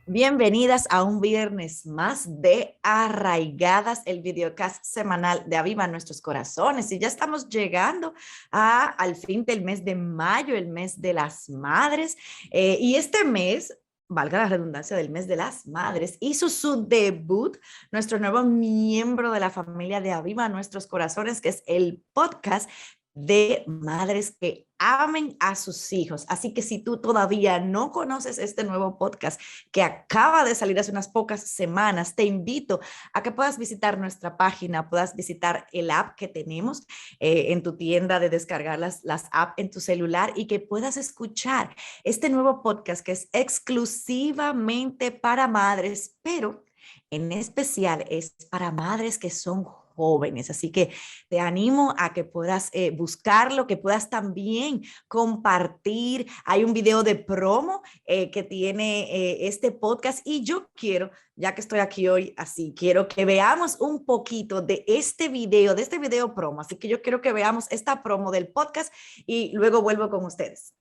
Bienvenidas a un viernes más de Arraigadas, el videocast semanal de Aviva Nuestros Corazones. Y ya estamos llegando al fin del mes de mayo, el mes de las madres. Y este mes, valga la redundancia, del mes de las madres, hizo su debut nuestro nuevo miembro de la familia de Aviva Nuestros Corazones, que es el podcast de madres que amen a sus hijos. Así que si tú todavía no conoces este nuevo podcast que acaba de salir hace unas pocas semanas, te invito a que puedas visitar nuestra página, puedas visitar el app que tenemos en tu tienda de descargar las apps en tu celular y que puedas escuchar este nuevo podcast que es exclusivamente para madres, pero en especial es para madres que son jóvenes. Así que te animo a que puedas buscarlo, que puedas también compartir. Hay un video de promo que tiene este podcast y yo quiero, ya que estoy aquí hoy así, quiero que veamos un poquito de este video promo. Así que yo quiero que veamos esta promo del podcast y luego vuelvo con ustedes.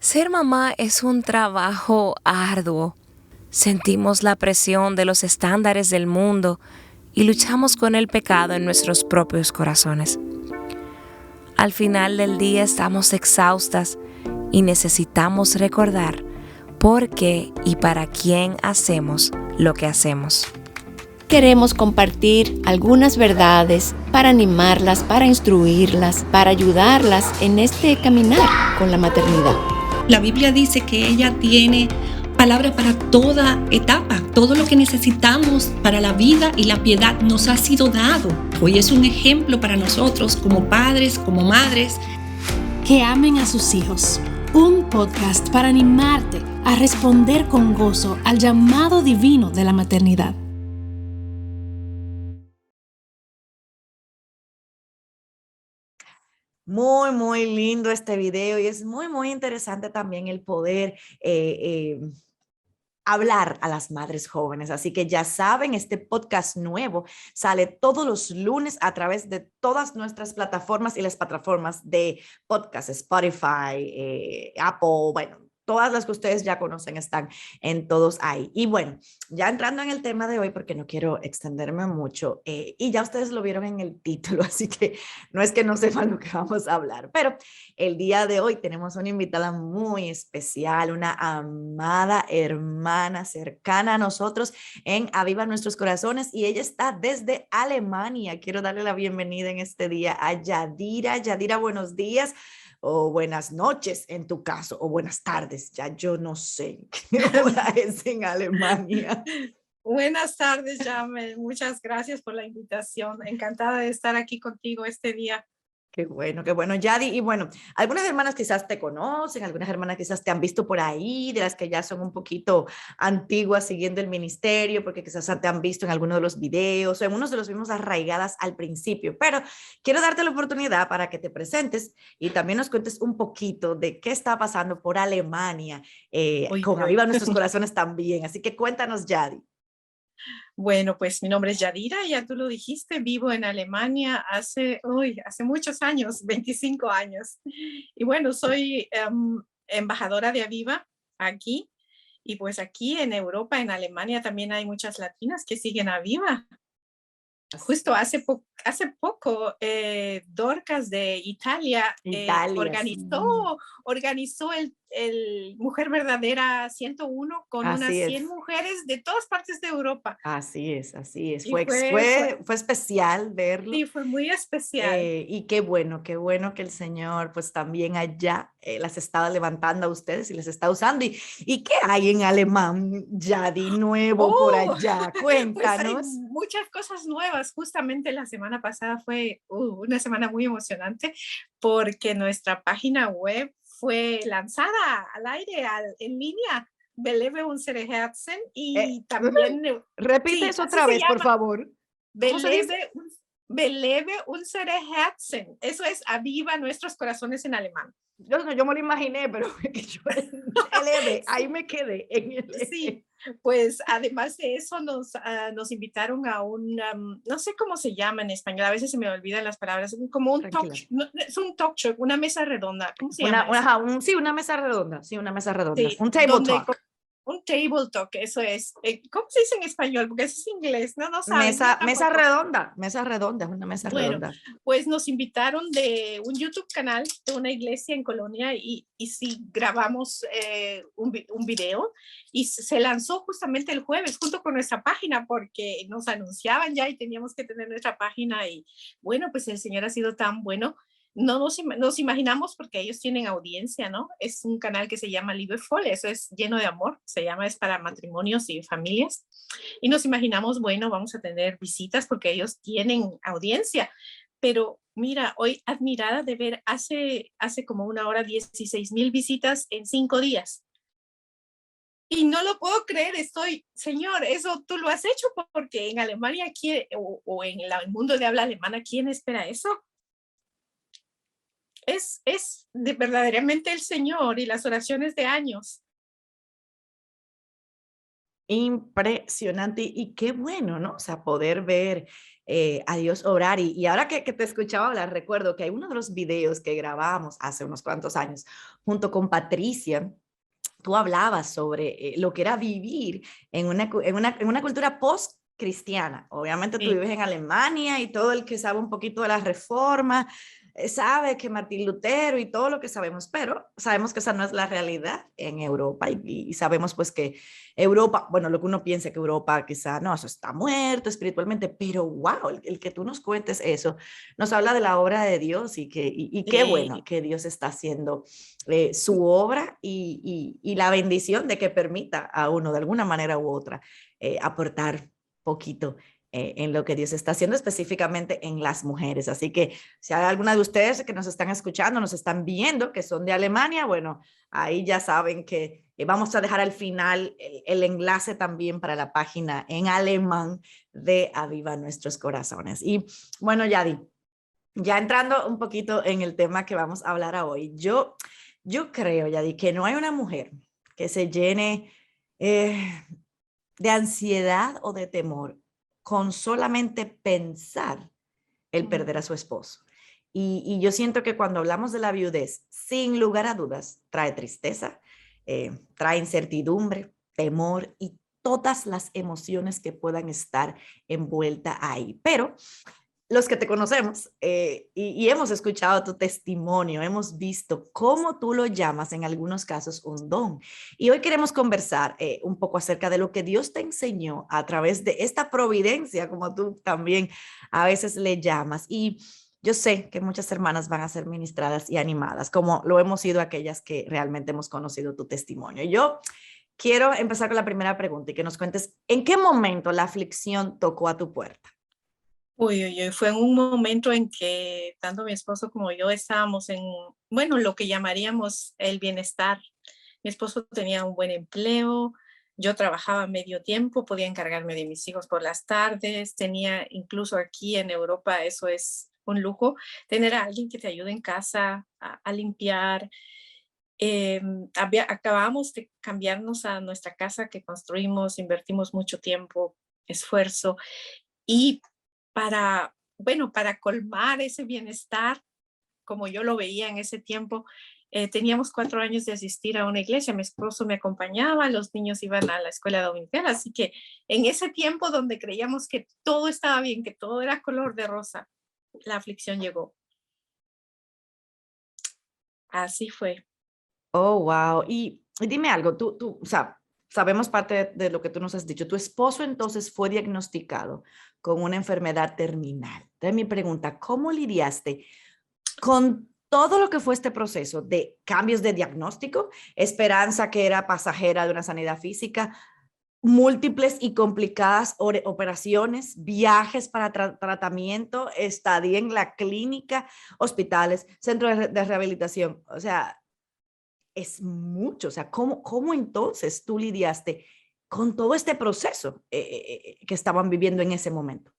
Ser mamá es un trabajo arduo. Sentimos la presión de los estándares del mundo y luchamos con el pecado en nuestros propios corazones. Al final del día estamos exhaustas y necesitamos recordar por qué y para quién hacemos lo que hacemos. Queremos compartir algunas verdades para animarlas, para instruirlas, para ayudarlas en este caminar con la maternidad. La Biblia dice que ella tiene palabra para toda etapa. Todo lo que necesitamos para la vida y la piedad nos ha sido dado. Hoy es un ejemplo para nosotros como padres, como madres. Que amen a sus hijos. Un podcast para animarte a responder con gozo al llamado divino de la maternidad. Muy, muy lindo este video y es muy, muy interesante también el poder hablar a las madres jóvenes. Así que ya saben, este podcast nuevo sale todos los lunes a través de todas nuestras plataformas y las plataformas de podcast, Spotify, Apple, bueno, todas las que ustedes ya conocen están en todos ahí. Y bueno, ya entrando en el tema de hoy, porque no quiero extenderme mucho, y ya ustedes lo vieron en el título, así que no es que no sepan lo que vamos a hablar, pero el día de hoy tenemos una invitada muy especial, una amada hermana cercana a nosotros en Aviva Nuestros Corazones, y ella está desde Alemania. Quiero darle la bienvenida en este día a Yadira. Yadira, buenos días. O buenas noches en tu caso, o buenas tardes, ya yo no sé qué hora es en Alemania. Buenas tardes, Yamel. Muchas gracias por la invitación. Encantada de estar aquí contigo este día. Qué bueno, Yadi. Y bueno, algunas hermanas quizás te conocen, algunas hermanas quizás te han visto por ahí, de las que ya son un poquito antiguas siguiendo el ministerio, porque quizás te han visto en alguno de los videos o en unos de los mismos arraigadas al principio. Pero quiero darte la oportunidad para que te presentes y también nos cuentes un poquito de qué está pasando por Alemania, con Aviva Nuestros Corazones también. Así que cuéntanos, Yadi. Bueno, pues mi nombre es Yadira, ya tú lo dijiste, vivo en Alemania hace muchos años, 25 años. Y bueno, soy embajadora de Aviva aquí. Y pues aquí en Europa, en Alemania, también hay muchas latinas que siguen a Aviva. Justo hace poco, Dorcas de Italia, organizó el Mujer Verdadera 101 con unas 100 mujeres de todas partes de Europa. Así es. Fue especial verlo. Sí, fue muy especial. Y qué bueno que el Señor pues también allá las está levantando a ustedes y les está usando. ¿Y qué hay en alemán, Yadi, nuevo por allá? Cuéntanos. Pues hay muchas cosas nuevas. Justamente la semana pasada fue una semana muy emocionante porque nuestra página web fue lanzada al aire, en línea, Belebe unsere Herzen, y también... Repite eso otra vez, por favor. Belebe unsere Herzen. Eso es Aviva Nuestros Corazones en alemán. Yo me lo imaginé, pero ahí me quedé. Sí, pues además de eso nos invitaron a no sé cómo se llama en español, a veces se me olvidan las palabras, como un talk, es un talk show, una mesa redonda, ¿cómo se llama? Una mesa redonda, un table talk. table talk, eso es. ¿Cómo se dice en español? Porque eso es inglés, no saben. Mesa redonda, es una mesa Bueno, redonda. pues nos invitaron de un YouTube canal de una iglesia en Colonia y sí grabamos un video y se lanzó justamente el jueves junto con nuestra página porque nos anunciaban ya y teníamos que tener nuestra página y bueno, pues el Señor ha sido tan bueno. No nos imaginamos porque ellos tienen audiencia, ¿no? Es un canal que se llama Liverful, eso es lleno de amor, es para matrimonios y familias. Y nos imaginamos, bueno, vamos a tener visitas porque ellos tienen audiencia. Pero mira, hoy admirada de ver hace como una hora 16,000 visitas en 5 días. Y no lo puedo creer, Señor, eso tú lo has hecho porque en Alemania o en el mundo de habla alemana, ¿quién espera eso? Es verdaderamente el Señor y las oraciones de años. Impresionante y qué bueno, ¿no? O sea, poder ver a Dios obrar. Y ahora que te escuchaba hablar, recuerdo que hay uno de los videos que grabamos hace unos cuantos años junto con Patricia. Tú hablabas sobre lo que era vivir en una cultura post-cristiana. Obviamente tú vives en Alemania y todo el que sabe un poquito de la reforma sabe que Martín Lutero y todo lo que sabemos, pero sabemos que esa no es la realidad en Europa y sabemos pues que Europa, bueno, lo que uno piensa que Europa quizá, no, eso está muerto espiritualmente, pero wow, el que tú nos cuentes eso, nos habla de la obra de Dios y qué bueno que Dios está haciendo su obra y la bendición de que permita a uno de alguna manera u otra aportar poquito en lo que Dios está haciendo específicamente en las mujeres. Así que si hay alguna de ustedes que nos están escuchando, nos están viendo, que son de Alemania, bueno, ahí ya saben que vamos a dejar al final el enlace también para la página en alemán de Aviva Nuestros Corazones. Y bueno, Yadi, ya entrando un poquito en el tema que vamos a hablar hoy, yo creo, Yadi, que no hay una mujer que se llene de ansiedad o de temor con solamente pensar el perder a su esposo. Y yo siento que cuando hablamos de la viudez, sin lugar a dudas, trae tristeza, trae incertidumbre, temor y todas las emociones que puedan estar envueltas ahí. Pero los que te conocemos y hemos escuchado tu testimonio, hemos visto cómo tú lo llamas en algunos casos un don. Y hoy queremos conversar un poco acerca de lo que Dios te enseñó a través de esta providencia, como tú también a veces le llamas. Y yo sé que muchas hermanas van a ser ministradas y animadas, como lo hemos sido aquellas que realmente hemos conocido tu testimonio. Yo quiero empezar con la primera pregunta y que nos cuentes, ¿en qué momento la aflicción tocó a tu puerta? Fue en un momento en que tanto mi esposo como yo estábamos en, bueno, lo que llamaríamos el bienestar. Mi esposo tenía un buen empleo, yo trabajaba medio tiempo, podía encargarme de mis hijos por las tardes, tenía incluso aquí en Europa, eso es un lujo, tener a alguien que te ayude en casa a limpiar. Acabamos de cambiarnos a nuestra casa que construimos, invertimos mucho tiempo, esfuerzo y para colmar ese bienestar, como yo lo veía en ese tiempo, teníamos 4 años de asistir a una iglesia, mi esposo me acompañaba, los niños iban a la escuela dominical, así que en ese tiempo donde creíamos que todo estaba bien, que todo era color de rosa, la aflicción llegó. Así fue. Oh, wow. Y dime algo, tú, o sea, sabemos parte de lo que tú nos has dicho. Tu esposo entonces fue diagnosticado con una enfermedad terminal. Entonces mi pregunta, ¿cómo lidiaste con todo lo que fue este proceso de cambios de diagnóstico, esperanza que era pasajera de una sanidad física, múltiples y complicadas operaciones, viajes para tratamiento, estadía en la clínica, hospitales, centros de rehabilitación? O sea, es mucho. O sea, ¿cómo entonces tú lidiaste con todo este proceso que estaban viviendo en ese momento?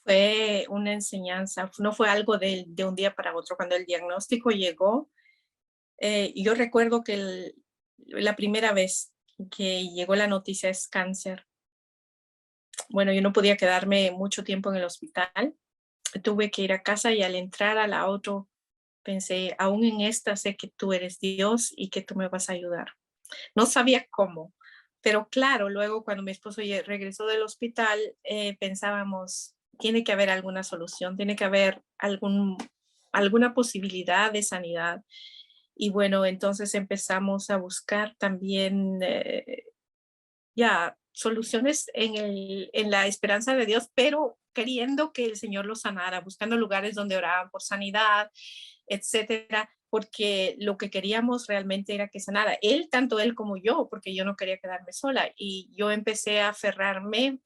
Fue una enseñanza, no fue algo de un día para otro. Cuando el diagnóstico llegó, yo recuerdo que la primera vez que llegó la noticia es cáncer. Bueno, yo no podía quedarme mucho tiempo en el hospital. Tuve que ir a casa y al entrar al auto pensé, aún en esta sé que tú eres Dios y que tú me vas a ayudar. No sabía cómo, Pero claro, luego cuando mi esposo regresó del hospital, pensábamos, tiene que haber alguna solución, tiene que haber alguna posibilidad de sanidad. Y bueno, entonces empezamos a buscar también ya soluciones en la esperanza de Dios, pero queriendo que el Señor lo sanara, buscando lugares donde oraban por sanidad, etcétera, porque lo que queríamos realmente era que sanara él, tanto él como yo, porque yo no quería quedarme sola. Y yo empecé a aferrarme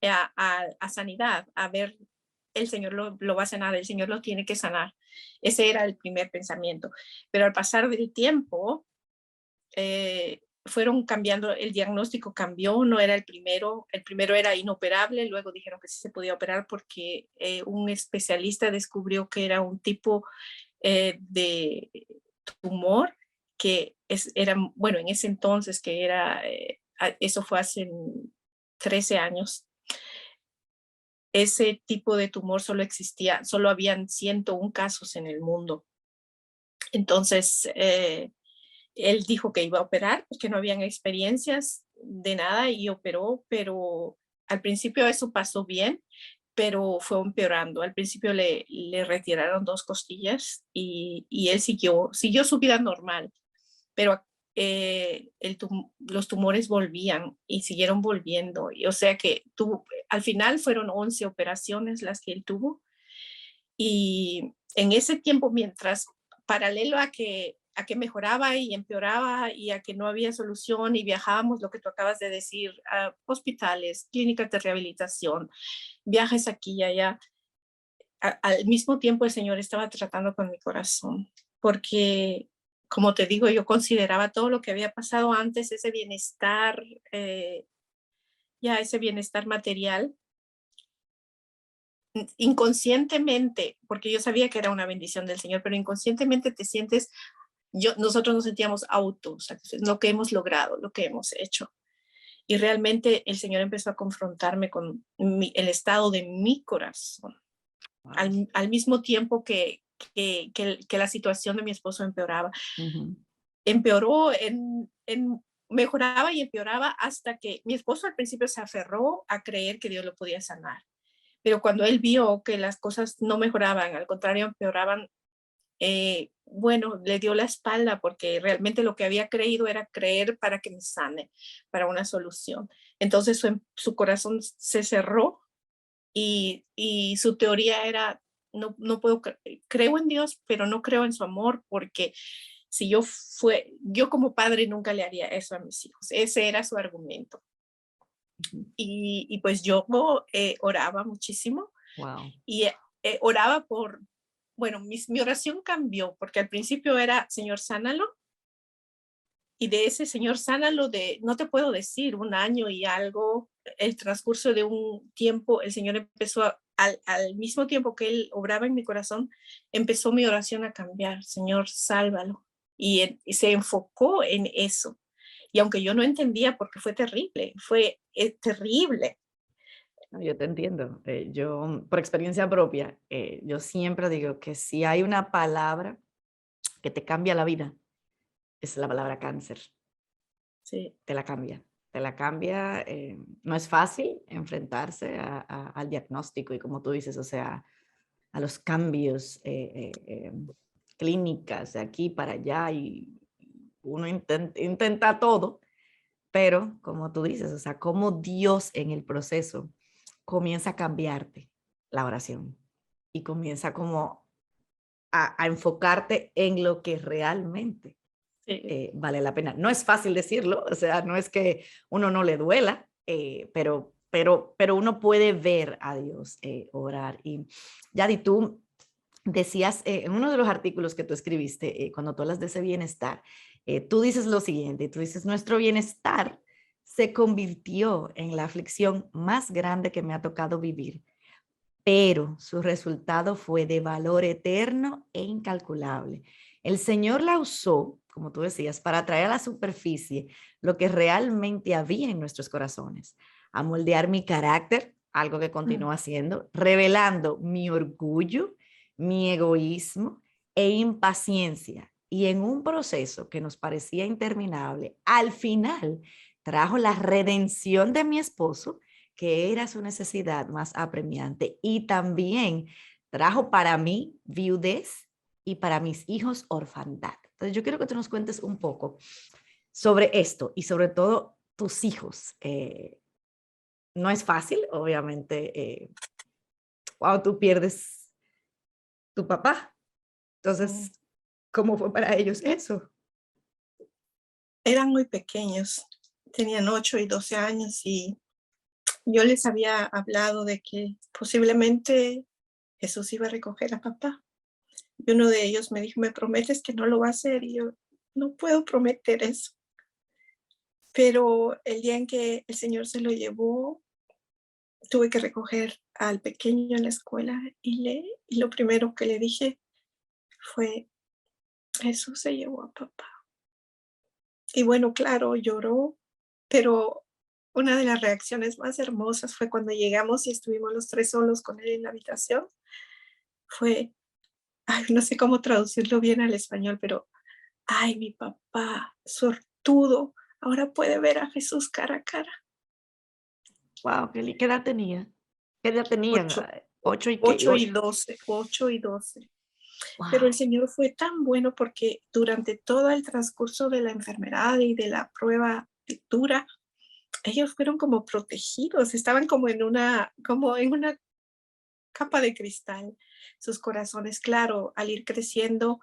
a sanidad, a ver, el Señor lo va a sanar, el Señor lo tiene que sanar. Ese era el primer pensamiento. Pero al pasar del tiempo, fueron cambiando, el diagnóstico cambió, no era el primero era inoperable, luego dijeron que sí se podía operar porque un especialista descubrió que era un tipo de tumor que era, bueno, en ese entonces que era, eso fue hace 13 años, ese tipo de tumor solo existía, solo habían 101 casos en el mundo. Entonces, él dijo que iba a operar, porque no habían experiencias de nada y operó, pero al principio eso pasó bien, pero fue empeorando. Al principio le retiraron 2 costillas y él siguió su vida normal, pero los tumores volvían y siguieron volviendo. Y, o sea que al final fueron 11 operaciones las que él tuvo. Y en ese tiempo, mientras, paralelo a que mejoraba y empeoraba y a que no había solución y viajábamos, lo que tú acabas de decir, a hospitales, clínicas de rehabilitación, viajes aquí y allá, al mismo tiempo el Señor estaba tratando con mi corazón, porque, como te digo, yo consideraba todo lo que había pasado antes, ese bienestar, ese bienestar material, inconscientemente, porque yo sabía que era una bendición del Señor, pero inconscientemente te sientes, nosotros nos sentíamos satisfechos, lo que hemos logrado, lo que hemos hecho. Y realmente el Señor empezó a confrontarme con el estado de mi corazón. Wow. Al mismo tiempo que la situación de mi esposo empeoraba. Uh-huh. Empeoró, mejoraba y empeoraba hasta que mi esposo al principio se aferró a creer que Dios lo podía sanar. Pero cuando él vio que las cosas no mejoraban, al contrario empeoraban, bueno, le dio la espalda porque realmente lo que había creído era creer para que me sane, para una solución. Entonces su corazón se cerró y su teoría era, no puedo, creo en Dios, pero no creo en su amor porque si yo como padre nunca le haría eso a mis hijos. Ese era su argumento. Y pues yo oraba muchísimo. Wow. Y oraba bueno, mi oración cambió, porque al principio era, Señor, sánalo. Y de ese Señor, sánalo, no te puedo decir, 1 año y algo, el transcurso de un tiempo, el Señor empezó al mismo tiempo que Él obraba en mi corazón, empezó mi oración a cambiar. Señor, sálvalo. Y se enfocó en eso. Y aunque yo no entendía porque fue terrible, terrible. Yo te entiendo. Yo, por experiencia propia, yo siempre digo que si hay una palabra que te cambia la vida, es la palabra cáncer. Sí. Te la cambia. Te la cambia. No es fácil enfrentarse al diagnóstico y como tú dices, o sea, a los cambios, clínicas de aquí para allá y uno intenta todo, pero como tú dices, o sea, como Dios en el proceso comienza a cambiarte la oración y comienza como a enfocarte en lo que realmente vale la pena. No es fácil decirlo, o sea, no es que uno no le duela, pero uno puede ver a Dios orar. Y Yadi, tú decías en uno de los artículos que tú escribiste, cuando tú hablas de ese bienestar, tú dices lo siguiente, tú dices, nuestro bienestar se convirtió en la aflicción más grande que me ha tocado vivir, pero su resultado fue de valor eterno e incalculable. El Señor la usó, como tú decías, para traer a la superficie lo que realmente había en nuestros corazones, a moldear mi carácter, algo que continúo haciendo, revelando mi orgullo, mi egoísmo e impaciencia. Y en un proceso que nos parecía interminable, al final trajo la redención de mi esposo, que era su necesidad más apremiante, y también trajo para mí viudez y para mis hijos orfandad. Entonces yo quiero que tú nos cuentes un poco sobre esto y sobre todo tus hijos. No es fácil, obviamente, cuando tú pierdes tu papá. Entonces, ¿cómo fue para ellos eso? Eran muy pequeños, tenían 8 y 12 años y yo les había hablado de que posiblemente Jesús iba a recoger a papá. Y uno de ellos me dijo, ¿me prometes que no lo va a hacer? Y yo, no puedo prometer eso. Pero el día en que el Señor se lo llevó, tuve que recoger al pequeño en la escuela y lo primero que le dije fue, Jesús se llevó a papá. Y bueno, claro, lloró, pero una de las reacciones más hermosas fue cuando llegamos y estuvimos los 3 solos con él en la habitación. Fue, ay, no sé cómo traducirlo bien al español, pero, ay, mi papá, suertudo, ahora puede ver a Jesús cara a cara. Wow, ¿qué edad tenía? ¿Qué edad tenían? 8, 8 y qué. 8 y 12, 8 y 12. Pero el Wow. Señor fue tan bueno porque durante todo el transcurso de la enfermedad y de la prueba dura, ellos fueron como protegidos, estaban como en una capa de cristal. Sus corazones, claro, al ir creciendo,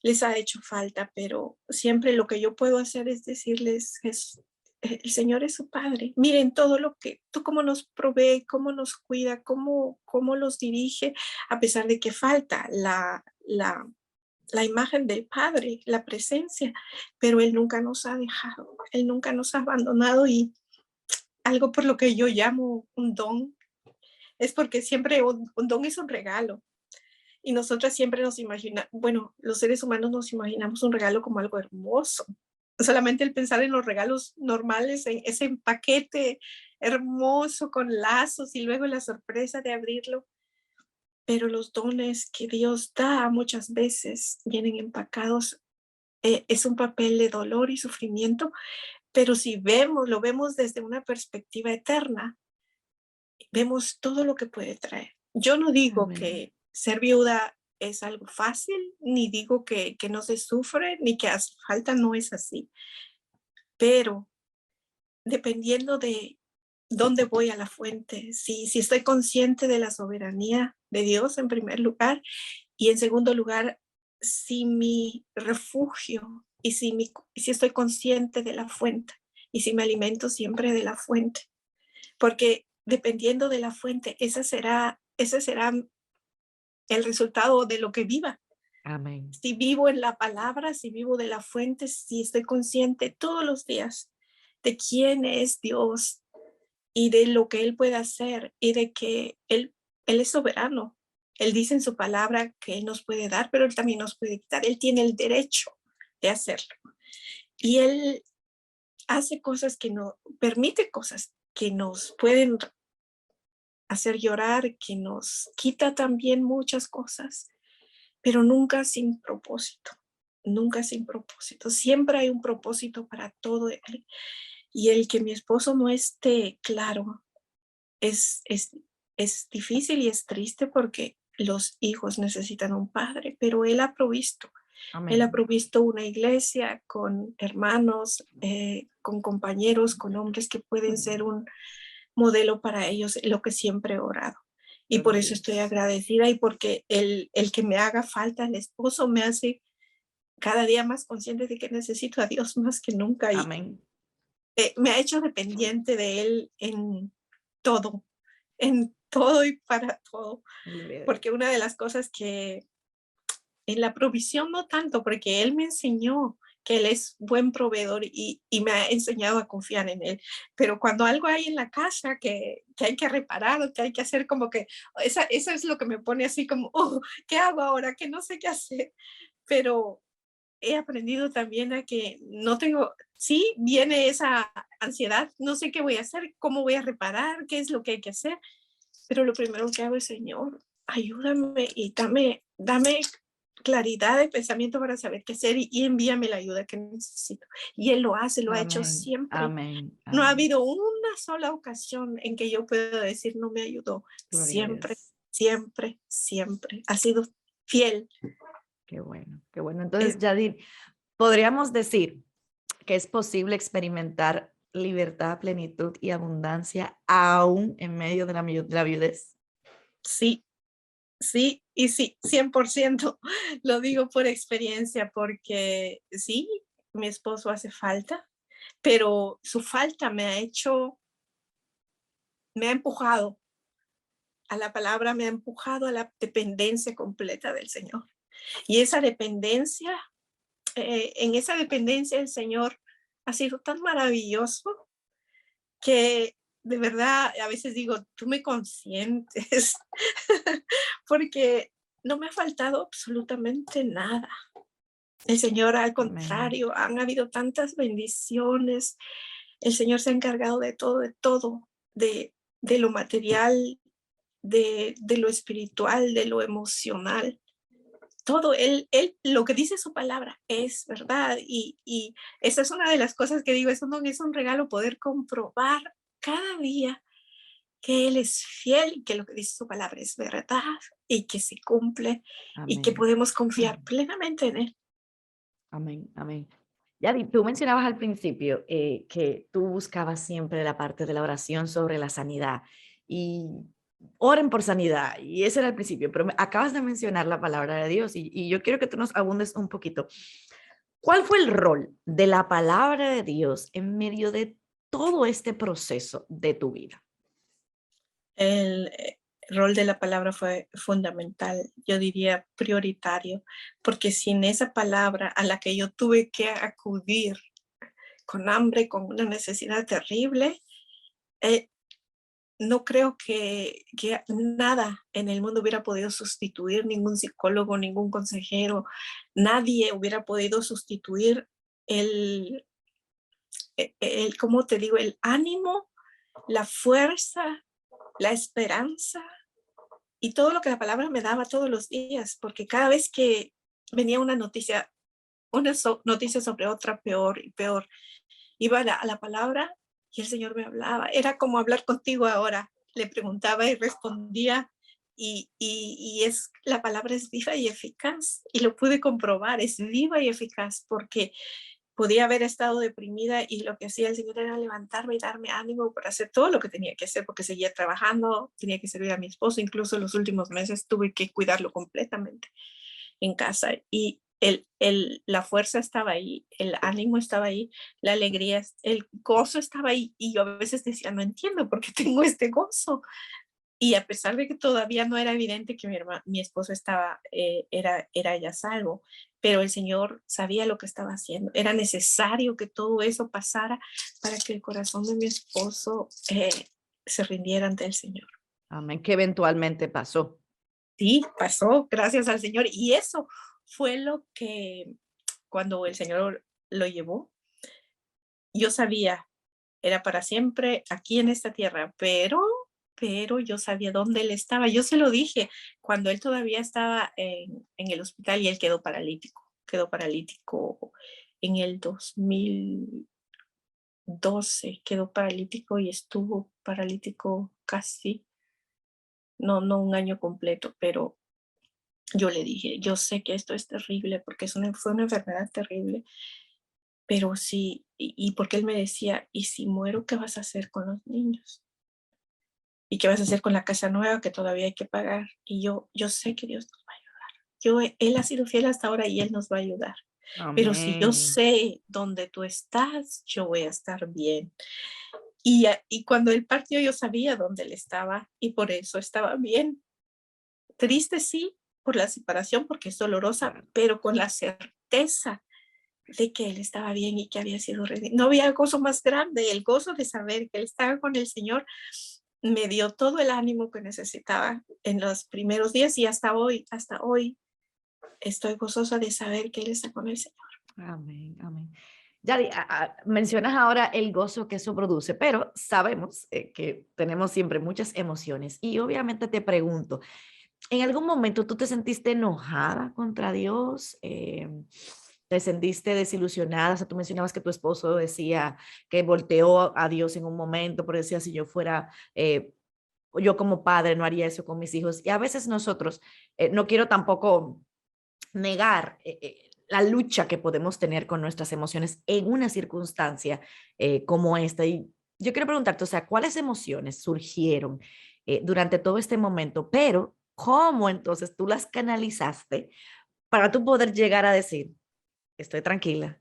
les ha hecho falta, pero siempre lo que yo puedo hacer es decirles, el Señor es su Padre. Miren todo lo que, tú cómo nos provee, cómo nos cuida, cómo los dirige, a pesar de que falta la imagen del Padre, la presencia, pero Él nunca nos ha dejado, Él nunca nos ha abandonado. Y algo por lo que yo llamo un don, es porque siempre un don es un regalo. Y nosotras siempre nos imaginamos, bueno, los seres humanos nos imaginamos un regalo como algo hermoso. Solamente el pensar en los regalos normales, en ese paquete hermoso con lazos y luego la sorpresa de abrirlo. Pero los dones que Dios da muchas veces vienen empacados. Es un papel de dolor y sufrimiento, pero si lo vemos desde una perspectiva eterna, vemos todo lo que puede traer. Yo no digo Amén. que ser viuda es algo fácil, ni digo que no se sufre, ni que hace falta, no es así. Pero dependiendo de dónde voy a la fuente, si estoy consciente de la soberanía de Dios en primer lugar, y en segundo lugar, si mi refugio y si estoy consciente de la fuente y si me alimento siempre de la fuente, porque dependiendo de la fuente, ese será el resultado de lo que viva. Amén. Si vivo en la palabra, si vivo de la fuente, si estoy consciente todos los días de quién es Dios y de lo que Él puede hacer y de que Él es soberano. Él dice en su palabra que Él nos puede dar, pero Él también nos puede quitar. Él tiene el derecho de hacerlo. Y Él hace cosas permite cosas que nos pueden hacer llorar, que nos quita también muchas cosas, pero nunca sin propósito, nunca sin propósito. Siempre hay un propósito para todo. Y el que mi esposo no esté claro es difícil y es triste porque los hijos necesitan un padre, pero él ha provisto. Amén. Él ha provisto una iglesia con hermanos, con compañeros, con hombres que pueden ser un modelo para ellos, lo que siempre he orado. Y por eso estoy agradecida y porque el que me haga falta el esposo me hace cada día más consciente de que necesito a Dios más que nunca. Y Amén. me ha hecho dependiente de Él en todo y para todo. Porque una de las cosas que en la provisión no tanto, porque Él me enseñó que Él es buen proveedor y me ha enseñado a confiar en Él. Pero cuando algo hay en la casa que hay que reparar o que hay que hacer, como que esa es lo que me pone así como, ¿qué hago ahora? Que no sé qué hacer. Pero he aprendido también a que sí, viene esa ansiedad, no sé qué voy a hacer, cómo voy a reparar, qué es lo que hay que hacer. Pero lo primero que hago es, Señor, ayúdame y dame claridad de pensamiento para saber qué hacer y envíame la ayuda que necesito. Y Él lo hace, lo ha hecho Amén, siempre. amén, No ha amén. habido una sola ocasión en que yo pueda decir no me ayudó. Gloria a Siempre, Dios. siempre, siempre. Ha sido fiel. Qué bueno, qué bueno. Es- Entonces, Yadir, podríamos decir que es posible experimentar libertad, plenitud y abundancia aún en medio de la viudez. sí, sí y sí, 100%. Lo digo por experiencia porque sí, mi esposo hace falta, pero su falta me ha empujado a la palabra, me ha empujado a la dependencia completa del Señor. Y esa dependencia, en esa dependencia el Señor ha sido tan maravilloso que de verdad a veces digo, tú me consientes, porque no me ha faltado absolutamente nada. El Señor, al Amén. contrario, han habido tantas bendiciones. El Señor se ha encargado de todo, de lo material, de lo espiritual, de lo emocional. Todo, él, lo que dice su palabra es verdad. Y esa es una de las cosas que digo, es un regalo poder comprobar cada día que Él es fiel y que lo que dice su palabra es verdad y que se cumple y que Amén. podemos confiar plenamente en Él. Amén. Amén. Yadi, tú mencionabas al principio que tú buscabas siempre la parte de la oración sobre la sanidad y oren por sanidad, y ese era el principio, pero acabas de mencionar la palabra de Dios y yo quiero que tú nos abundes un poquito. ¿Cuál fue el rol de la palabra de Dios en medio de todo este proceso de tu vida? El rol de la palabra fue fundamental, yo diría prioritario, porque sin esa palabra a la que yo tuve que acudir con hambre, con una necesidad terrible, eh, no creo que nada en el mundo hubiera podido sustituir, ningún psicólogo, ningún consejero, nadie hubiera podido sustituir el, ¿cómo te digo? El ánimo, la fuerza, la esperanza y todo lo que la palabra me daba todos los días, porque cada vez que venía una noticia, noticia sobre otra peor y peor, iba a la palabra y el Señor me hablaba. Era como hablar contigo ahora. Le preguntaba y respondía y la palabra es viva y eficaz y lo pude comprobar, es viva y eficaz porque podía haber estado deprimida y lo que hacía el Señor era levantarme y darme ánimo para hacer todo lo que tenía que hacer porque seguía trabajando, tenía que servir a mi esposo, incluso los últimos meses tuve que cuidarlo completamente en casa y la fuerza estaba ahí, el ánimo estaba ahí, la alegría, el gozo estaba ahí y yo a veces decía, no entiendo por qué tengo este gozo. Y a pesar de que todavía no era evidente que mi esposo estaba, era ya salvo, pero el Señor sabía lo que estaba haciendo. Era necesario que todo eso pasara para que el corazón de mi esposo se rindiera ante el Señor. Amén, que eventualmente pasó. Sí, pasó, gracias al Señor. Y eso fue lo que cuando el Señor lo llevó, yo sabía, era para siempre aquí en esta tierra, pero yo sabía dónde él estaba. Yo se lo dije cuando él todavía estaba en el hospital y él quedó paralítico en el 2012, quedó paralítico y estuvo paralítico casi, no un año completo, pero yo le dije, yo sé que esto es terrible porque fue una enfermedad terrible, pero sí, y porque él me decía, ¿y si muero, qué vas a hacer con los niños? ¿Y qué vas a hacer con la casa nueva que todavía hay que pagar? Y yo sé que Dios nos va a ayudar. Él ha sido fiel hasta ahora y Él nos va a ayudar. Pero si yo Amén. sé dónde tú estás, yo voy a estar bien. Y cuando él partió, yo sabía dónde él estaba y por eso estaba bien. Triste, sí, por la separación, porque es dolorosa, Claro. pero con la certeza de que él estaba bien y que había sido redimido. No había gozo más grande, el gozo de saber que él estaba con el Señor me dio todo el ánimo que necesitaba en los primeros días y hasta hoy estoy gozosa de saber que él está con el Señor. Amén, amén. Yadi, mencionas ahora el gozo que eso produce, pero sabemos que tenemos siempre muchas emociones y obviamente te pregunto, ¿En algún momento tú te sentiste enojada contra Dios? ¿Te sentiste desilusionada? O sea, tú mencionabas que tu esposo decía que volteó a Dios en un momento, pero decía, si yo fuera, yo como padre no haría eso con mis hijos. Y a veces nosotros, no quiero tampoco negar la lucha que podemos tener con nuestras emociones en una circunstancia como esta. Y yo quiero preguntarte, o sea, ¿cuáles emociones surgieron durante todo este momento? Pero, ¿cómo entonces tú las canalizaste para tú poder llegar a decir, estoy tranquila,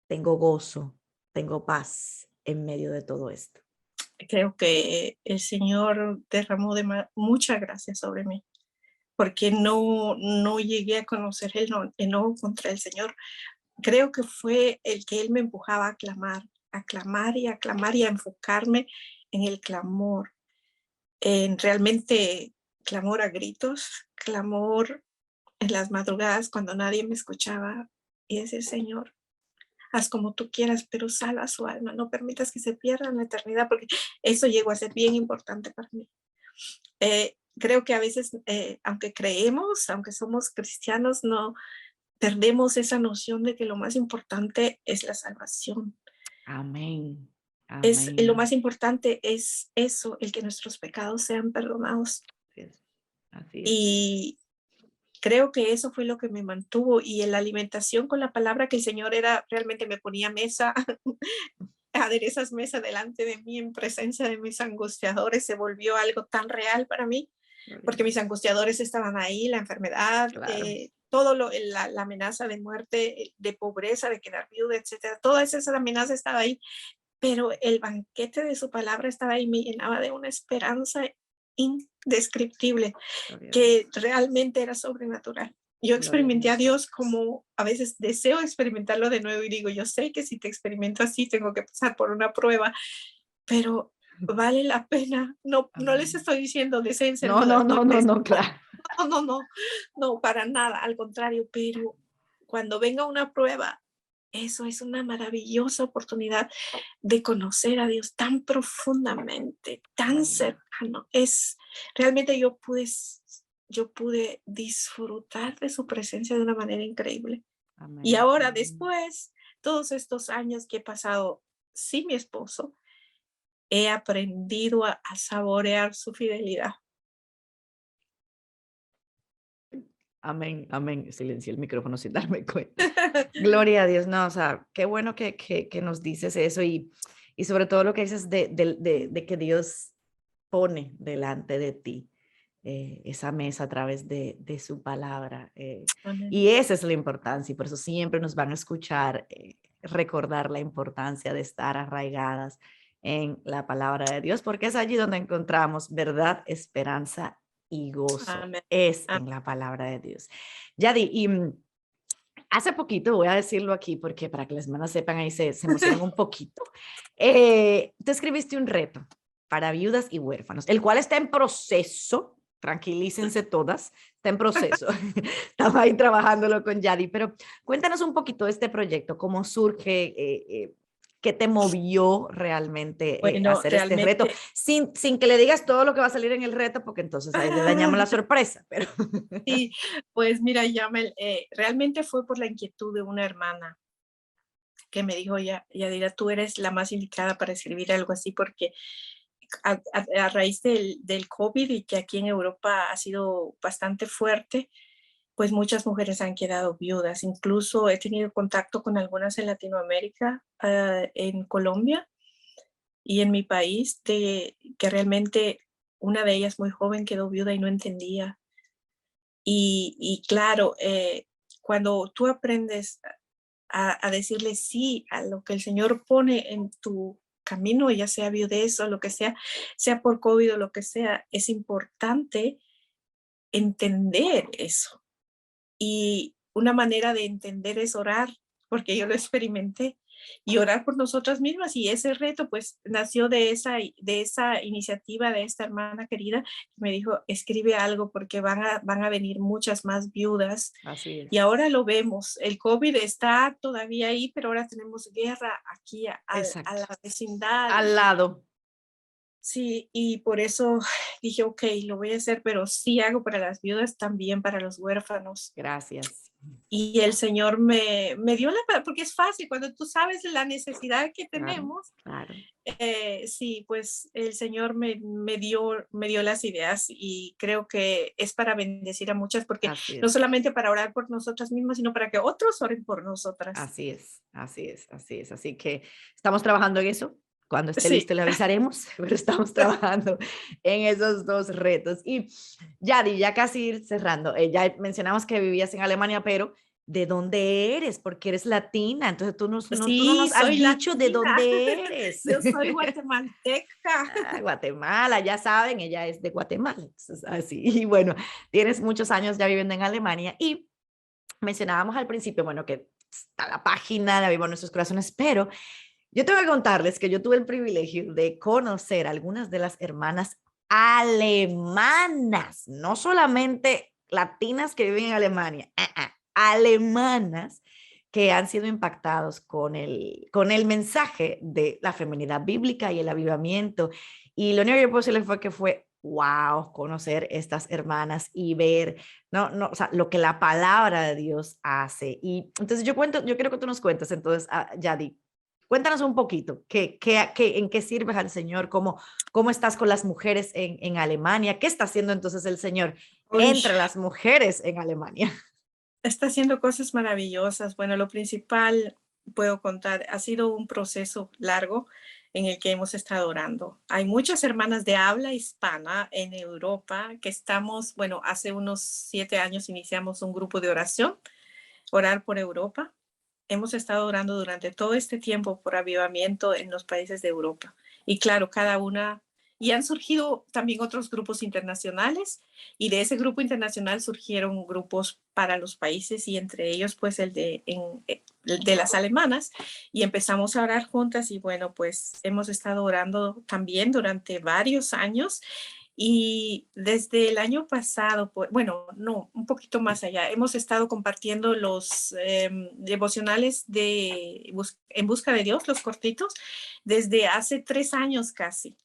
tengo gozo, tengo paz en medio de todo esto? Creo que el Señor derramó mucha gracia sobre mí, porque no llegué a conocer el enojo contra el Señor. Creo que fue el que Él me empujaba a clamar y a clamar y a enfocarme en el clamor, en realmente clamor a gritos, clamor en las madrugadas cuando nadie me escuchaba, y decir, Señor, haz como tú quieras, pero salva su alma, no permitas que se pierda en la eternidad, porque eso llegó a ser bien importante para mí. Creo que a veces, aunque creemos, aunque somos cristianos, no perdemos esa noción de que lo más importante es la salvación. Amén. Lo Amén. más importante es eso, el que nuestros pecados sean perdonados. Así es. Así es. Y creo que eso fue lo que me mantuvo, y en la alimentación con la palabra, que el Señor realmente me ponía mesa, aderezas mesa delante de mí en presencia de mis angustiadores, se volvió algo tan real para mí, porque mis angustiadores estaban ahí, la enfermedad, Claro. todo la amenaza de muerte, de pobreza, de quedar viuda, etcétera. Todas esas amenazas estaban ahí, pero el banquete de su palabra estaba ahí, me llenaba de una esperanza indescriptible, que realmente era sobrenatural. Yo experimenté a Dios como a veces deseo experimentarlo de nuevo, y digo, yo sé que si te experimento así tengo que pasar por una prueba, pero vale la pena. No les estoy diciendo deseen ser viudas. No, claro. No, para nada, al contrario, pero cuando venga una prueba, eso es una maravillosa oportunidad de conocer a Dios tan profundamente, tan cercano. Realmente yo pude disfrutar de su presencia de una manera increíble. Amén. Y ahora, después, todos estos años que he pasado sin mi esposo, he aprendido a saborear su fidelidad. Amén, amén. Silencié el micrófono sin darme cuenta. Gloria a Dios, no, o sea, qué bueno que nos dices eso, y sobre todo lo que dices de que Dios pone delante de ti esa mesa a través de su palabra. Y esa es la importancia, y por eso siempre nos van a escuchar recordar la importancia de estar arraigadas en la palabra de Dios, porque es allí donde encontramos verdad, esperanza y gozo. Amén. Es en la palabra de Dios. Yadi, y hace poquito, voy a decirlo aquí porque para que las hermanas sepan, ahí se emocionan un poquito. Tú escribiste un reto para viudas y huérfanos, el cual está en proceso. Tranquilícense todas, está en proceso. Estamos ahí trabajándolo con Yadi, pero cuéntanos un poquito de este proyecto, cómo surge, qué te movió realmente Bueno, hacer este reto, sin que le digas todo lo que va a salir en el reto, porque entonces ahí le dañamos la sorpresa. Pero... Sí, pues mira, Yamel, realmente fue por la inquietud de una hermana que me dijo, Yadira, tú eres la más indicada para escribir algo así, porque a raíz del COVID, y que aquí en Europa ha sido bastante fuerte, pues muchas mujeres han quedado viudas. Incluso he tenido contacto con algunas en Latinoamérica, en Colombia y en mi país, que realmente una de ellas muy joven quedó viuda y no entendía. Y claro, cuando tú aprendes a decirle sí a lo que el Señor pone en tu camino, ya sea viudez o lo que sea por COVID o lo que sea, es importante entender eso. Y una manera de entender es orar, porque yo lo experimenté, y orar por nosotras mismas. Y ese reto pues nació de esa iniciativa de esta hermana querida, que me dijo, escribe algo porque van a venir muchas más viudas. Así es. Y ahora lo vemos, el COVID está todavía ahí, pero ahora tenemos guerra aquí a la vecindad. Al lado. Sí, y por eso dije, ok, lo voy a hacer, pero sí hago para las viudas, también para los huérfanos. Gracias. Y el Señor me dio porque es fácil, cuando tú sabes la necesidad que Claro, tenemos, claro. sí, pues el Señor me dio las ideas y creo que es para bendecir a muchas, porque Así no es. solamente para orar por nosotras mismas, sino para que otros oren por nosotras. Así es, así es, así es. Así que estamos trabajando en eso. Cuando esté Sí, listo le avisaremos, pero estamos trabajando en esos dos retos. Y Yadi, ya casi ir cerrando, ya mencionamos que vivías en Alemania, pero ¿de dónde eres? Porque eres latina, entonces tú no sí, nos has soy dicho de latina. dónde eres. Yo soy guatemalteca. Ah, Guatemala, ya saben, ella es de Guatemala. Entonces, así, y bueno, tienes muchos años ya viviendo en Alemania y mencionábamos al principio, bueno, que está la página de Aviva Nuestros Corazones, pero yo tengo que contarles que yo tuve el privilegio de conocer a algunas de las hermanas alemanas, no solamente latinas que viven en Alemania, alemanas que han sido impactados con el mensaje de la feminidad bíblica y el avivamiento. Y lo único que yo puedo decirles fue que fue wow conocer estas hermanas y ver o sea, lo que la palabra de Dios hace. Y entonces yo quiero que tú nos cuentes, entonces, Yadi, cuéntanos un poquito, ¿en qué sirves al Señor? ¿Cómo estás con las mujeres en Alemania? ¿Qué está haciendo entonces el Señor Uy, entre las mujeres en Alemania? está haciendo cosas maravillosas. Bueno, lo principal, puedo contar, ha sido un proceso largo en el que hemos estado orando. Hay muchas hermanas de habla hispana en Europa que estamos, bueno, hace unos 7 años iniciamos un grupo de oración, Orar por Europa. Hemos estado orando durante todo este tiempo por avivamiento en los países de Europa. Y claro, cada una, y han surgido también otros grupos internacionales, y de ese grupo internacional surgieron grupos para los países, y entre ellos pues el de las alemanas, y empezamos a orar juntas, y bueno, pues hemos estado orando también durante varios años. Y desde el año pasado, bueno, no, un poquito más allá, hemos estado compartiendo los devocionales En Busca de Dios, los cortitos, desde hace 3 años casi.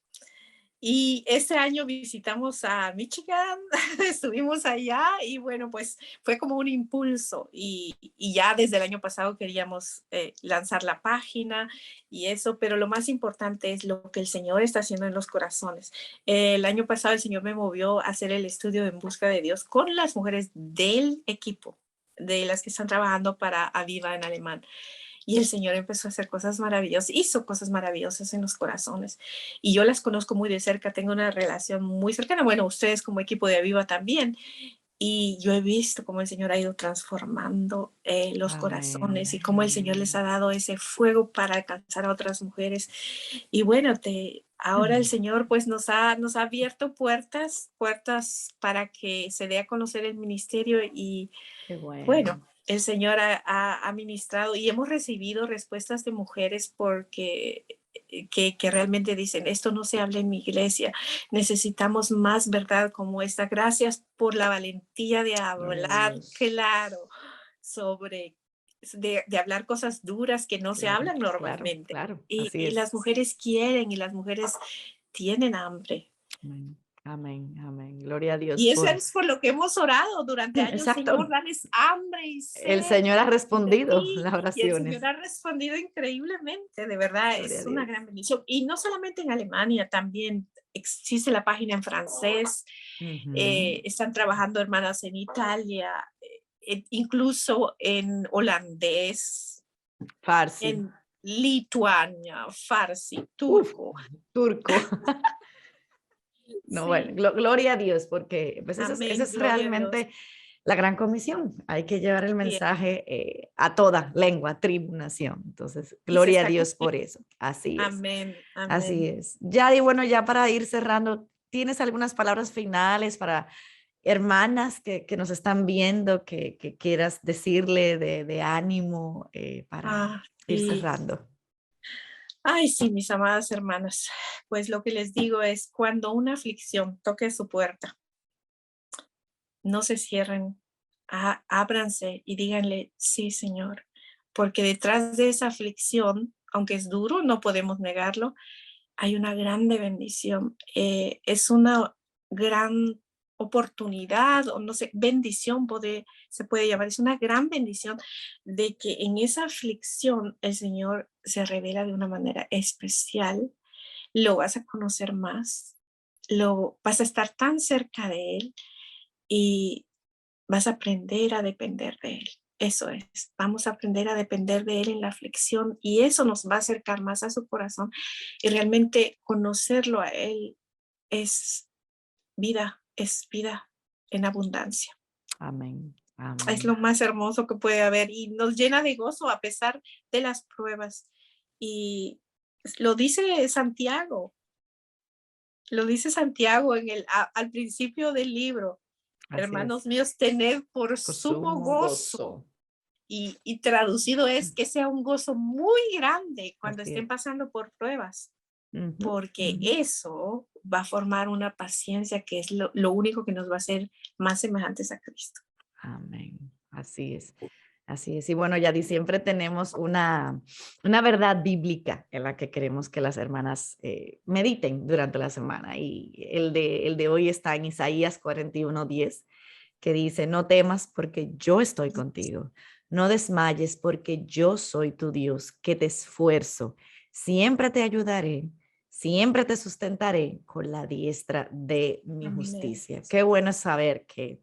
Y este año visitamos a Michigan, estuvimos allá y bueno, pues fue como un impulso y ya desde el año pasado queríamos lanzar la página y eso, pero lo más importante es lo que el Señor está haciendo en los corazones. El año pasado el Señor me movió a hacer el estudio de En Busca de Dios con las mujeres del equipo, de las que están trabajando para Aviva en alemán. Y el Señor empezó a hacer cosas maravillosas, hizo cosas maravillosas en los corazones. Y yo las conozco muy de cerca, tengo una relación muy cercana. Bueno, ustedes como equipo de Aviva también. Y yo he visto cómo el Señor ha ido transformando los corazones y cómo el Señor les ha dado ese fuego para alcanzar a otras mujeres. Y bueno, ahora el Señor pues nos ha abierto puertas para que se dé a conocer el ministerio y Qué bueno. bueno, el Señor ha ministrado y hemos recibido respuestas de mujeres porque que realmente dicen, esto no se habla en mi iglesia, necesitamos más verdad como esta. Gracias por la valentía de hablar, claro, de hablar cosas duras que no se Claro, hablan claro, normalmente. claro, Y, así y es. las mujeres quieren y las mujeres tienen hambre. Amén, amén, amén. Gloria a Dios Y eso por... es por lo que hemos orado durante años, Señor, Exacto. dales hambre y El sed Señor ha de respondido ti. las Y el oraciones. Señor ha respondido increíblemente, de verdad, Gloria a es una Dios. gran bendición. Y no solamente en Alemania, también existe la página en francés, están trabajando hermanas en Italia, incluso en holandés, Farsi. en Lituania, farsi, Uf, turco. turco. No, bueno, Sí, gloria a Dios, porque pues esa amén, es gloria a Dios. realmente la gran comisión. Hay que llevar el Sí, mensaje a toda lengua, tribu, nación. Entonces, y se gloria a está Dios cumpliendo. por eso. Así es, Amén, así amén. es. Ya, y bueno, ya para ir cerrando, ¿tienes algunas palabras finales para hermanas que nos están viendo, que quieras decirle de ánimo para Ah, ir sí. cerrando? Ay, sí, mis amadas hermanas. Pues lo que les digo es, cuando una aflicción toque su puerta, no se cierren, ábranse y díganle, sí, Señor, porque detrás de esa aflicción, aunque es duro, no podemos negarlo, hay una grande bendición. Es una gran oportunidad, o no sé, bendición se puede llamar. Es una gran bendición de que en esa aflicción el Señor se revela de una manera especial. Lo vas a conocer más, vas a estar tan cerca de Él y vas a aprender a depender de Él. Eso es, vamos a aprender a depender de Él en la aflicción y eso nos va a acercar más a su corazón y realmente conocerlo a Él es es vida en abundancia. Amén. Es Amén. lo más hermoso que puede haber y nos llena de gozo a pesar de las pruebas. Y lo dice Santiago, al principio del libro. Así Hermanos es. míos, tened por Por sumo sumo gozo. gozo. Y traducido es que sea un gozo muy grande cuando Así estén es. pasando por pruebas, Ujú, porque ujú. eso va a formar una paciencia que es lo único que nos va a hacer más semejantes a Cristo. Amén. Así es. Así es. Y bueno, Yadi, siempre tenemos una verdad bíblica en la que queremos que las hermanas mediten durante la semana. Y el de hoy está en Isaías 41:10, que dice, no temas porque yo estoy contigo. No desmayes porque yo soy tu Dios, que te esfuerzo. Siempre te ayudaré. Siempre te sustentaré con la diestra de mi Amén. justicia. Qué bueno es saber que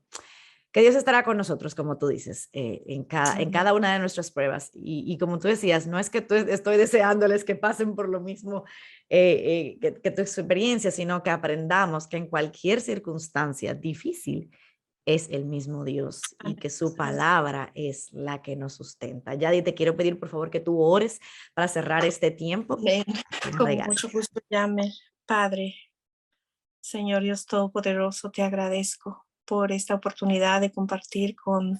Dios estará con nosotros, como tú dices, en Amén. cada una de nuestras pruebas. Y como tú decías, no es que tú estoy deseándoles que pasen por lo mismo que tu experiencia, sino que aprendamos que en cualquier circunstancia difícil es el mismo Dios y Amén. que su palabra es la que nos sustenta. Yadi, te quiero pedir por favor que tú ores para cerrar este tiempo. Amén. Un Con regalo. mucho gusto, llame, Padre, Señor Dios Todopoderoso, te agradezco por esta oportunidad de compartir con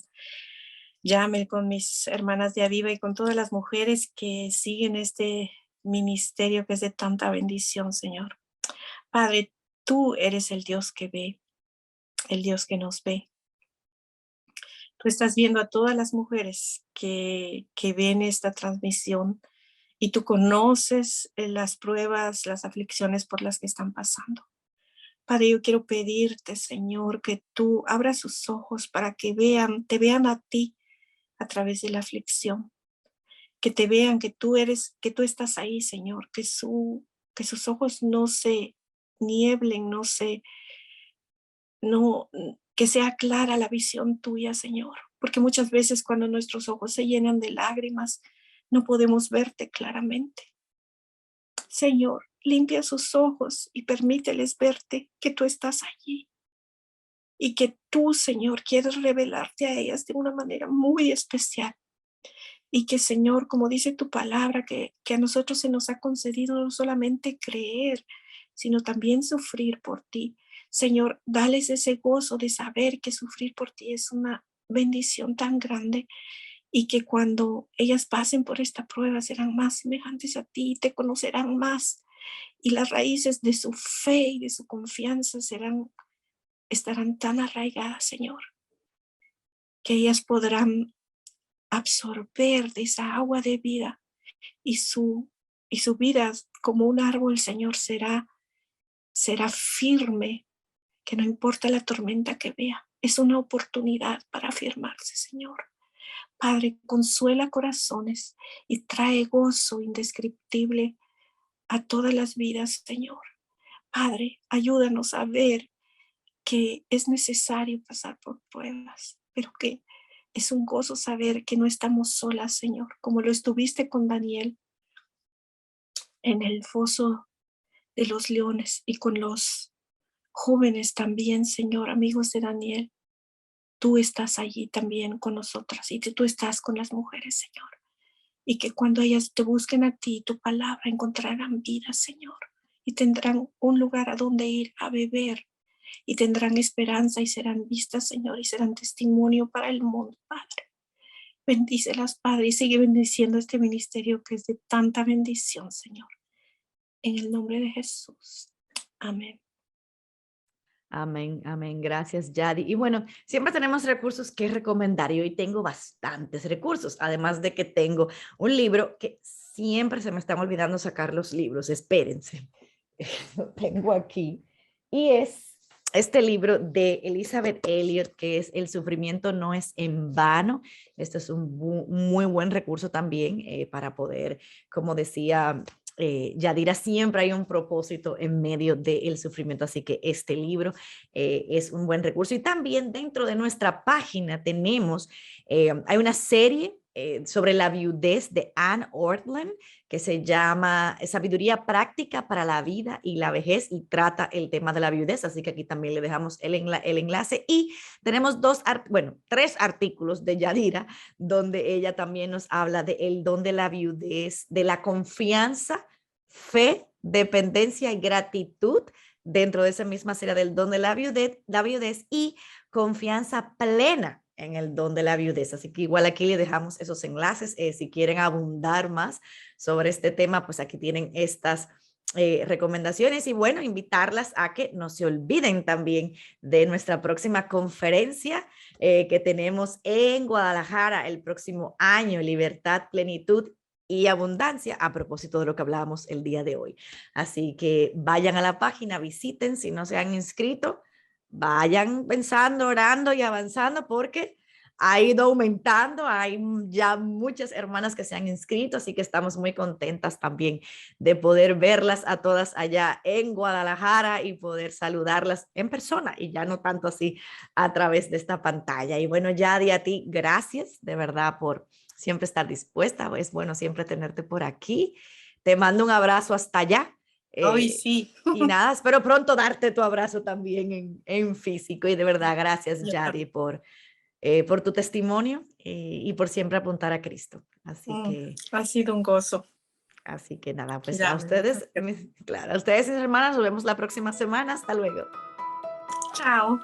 Yamel, con mis hermanas de Aviva y con todas las mujeres que siguen este ministerio que es de tanta bendición, Señor. Padre, tú eres el Dios que ve, el Dios que nos ve. Tú estás viendo a todas las mujeres que ven esta transmisión y tú conoces las pruebas, las aflicciones por las que están pasando. Padre, yo quiero pedirte, Señor, que tú abras sus ojos para que te vean a ti a través de la aflicción, que te vean que tú estás ahí, Señor, que sus ojos no se nieblen, no, que sea clara la visión tuya, Señor, porque muchas veces cuando nuestros ojos se llenan de lágrimas, no podemos verte claramente. Señor, limpia sus ojos y permíteles verte, que tú estás allí y que tú, Señor, quieres revelarte a ellas de una manera muy especial. Y que, Señor, como dice tu palabra, que a nosotros se nos ha concedido no solamente creer, sino también sufrir por ti. Señor, dales ese gozo de saber que sufrir por ti es una bendición tan grande y que cuando ellas pasen por esta prueba serán más semejantes a ti y te conocerán más. Y las raíces de su fe y de su confianza estarán tan arraigadas, Señor, que ellas podrán absorber de esa agua de vida y su vida como un árbol, Señor, será firme, que no importa la tormenta que vea, es una oportunidad para afirmarse, Señor. Padre, consuela corazones y trae gozo indescriptible a todas las vidas, Señor. Padre, ayúdanos a ver que es necesario pasar por pruebas, pero que es un gozo saber que no estamos solas, Señor, como lo estuviste con Daniel en el foso de los leones y con los jóvenes también, Señor, amigos de Daniel. Tú estás allí también con nosotras y tú estás con las mujeres, Señor. Y que cuando ellas te busquen a ti, tu palabra, encontrarán vida, Señor. Y tendrán un lugar a donde ir a beber. Y tendrán esperanza y serán vistas, Señor, y serán testimonio para el mundo, Padre. Bendícelas, Padre, y sigue bendiciendo este ministerio que es de tanta bendición, Señor. En el nombre de Jesús. Amén. Amén, amén. Gracias, Yadi. Y bueno, siempre tenemos recursos que recomendar y hoy tengo bastantes recursos, además de que tengo un libro que siempre se me están olvidando sacar los libros, espérense. lo tengo aquí, y es este libro de Elizabeth Elliot, que es El sufrimiento no es en vano. Este es un muy buen recurso también para poder, como decía Yadira, siempre hay un propósito en medio del sufrimiento, así que este libro es un buen recurso. Y también dentro de nuestra página tenemos, hay una serie sobre la viudez de Anne Ortland, que se llama Sabiduría Práctica para la Vida y la Vejez, y trata el tema de la viudez, así que aquí también le dejamos el enlace. Y tenemos tres artículos de Yadira, donde ella también nos habla del don de la viudez, de la confianza, fe, dependencia y gratitud, dentro de esa misma serie del don de la viudez y confianza plena en el don de la viudez. Así que igual aquí le dejamos esos enlaces. Si quieren abundar más sobre este tema, pues aquí tienen estas recomendaciones, y bueno, invitarlas a que no se olviden también de nuestra próxima conferencia que tenemos en Guadalajara el próximo año, Libertad, Plenitud y Abundancia, a propósito de lo que hablábamos el día de hoy. Así que vayan a la página, visiten, si no se han inscrito, vayan pensando, orando y avanzando, porque ha ido aumentando. Hay ya muchas hermanas que se han inscrito, así que estamos muy contentas también de poder verlas a todas allá en Guadalajara y poder saludarlas en persona, y ya no tanto así a través de esta pantalla. Y bueno, Yadi, a ti, gracias de verdad por siempre estar dispuesta. Es bueno siempre tenerte por aquí. Te mando un abrazo hasta allá. Hoy sí. Y nada, espero pronto darte tu abrazo también en físico. Y de verdad, gracias, Yadi, por tu testimonio y por siempre apuntar a Cristo. Así que ha sido un gozo. Así que nada, pues a ustedes, claro, a ustedes, mis hermanas, nos vemos la próxima semana. Hasta luego. Chao.